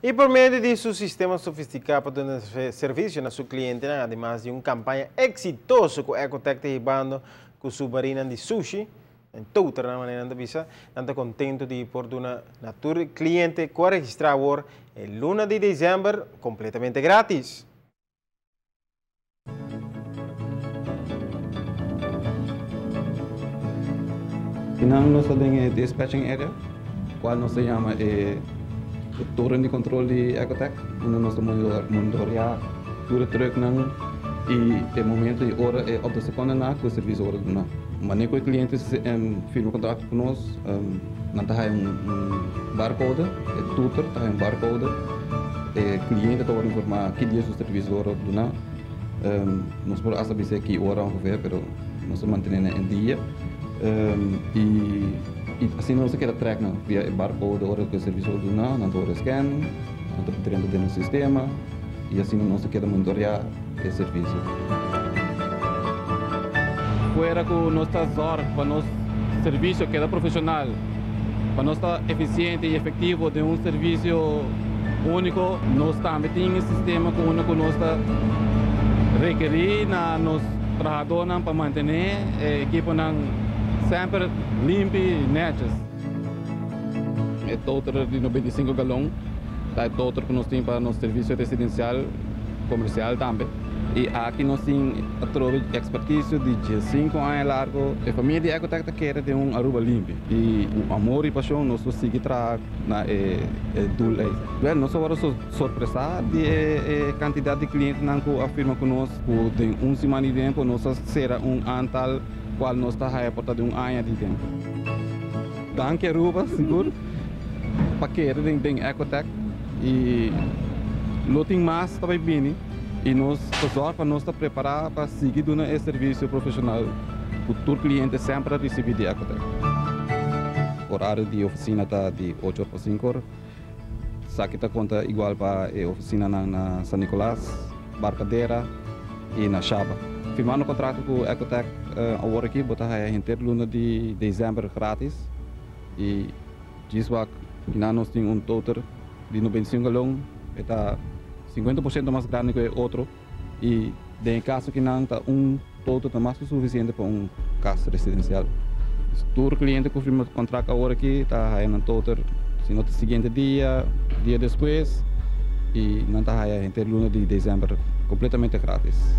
Y por medio de su sistema sofisticado de servicio a su cliente, además de una campaña exitosa con Ecotec llevando con su barina de sushi, en toda la manera de visa, tanto contento de por una natura cliente que registrado el 1 de diciembre completamente gratis. Nós temos dispatching area, qual nós chama torre de controle de Ecotec, onde nós monitorear tudo truck não e momento e hora op de seconde na com o serviço hora do não. Mas nem com clientes firma contrato conosco, não tem barcode, tutor tem barcode, cliente está a informar que dia o serviço hora do não. Nós podemos saber que hora ongeveer, pero nós mantemos em dia. E assim não se quer track não via barcode hora que o serviço do não hora scan não está dentro do sistema e assim não se quer monitorear o serviço. Fuera com nossa zor para nosso serviço que é profissional, para nós estar eficiente e efetivo de serviço único, nós também temos sistema com nós requerir na nos trabalhadores para manter equipo sempre limpo e netos. É total de 95 galões, é total que nós temos para nosso serviço residencial, comercial também. E aqui nós temos a expertise de 5 anos largo. A família Ecotec quer ter Aruba limpo. E o amor e paixão nós seguimos na dule. Nós somos surpresados de quantidade de clientes que afirmam conosco de semana de tempo nós será antal qual nós está a porta de ano de tempo. Danke Aruba, seguro, para que tem Ecotec e loting mais também bem e nós para nós estar preparados para seguir dando esse serviço profissional. O todo cliente sempre recebe de Ecotec. O horário de oficina está de 8 para 5 horas. Aqui está conta igual para a oficina na São Nicolás, Barcadeira e na Chaba. Firmando o contrato com a Ecotec agora aqui, botar a inteira luna de dezembro grátis e diz que nós temos total de 95 galões, está 50% mais grande que o outro e em caso que não está total mais que suficiente para casa residencial. Todo o cliente que firma o contrato agora aqui está em total, se no seguinte dia depois e não está a inteira luna de dezembro completamente grátis.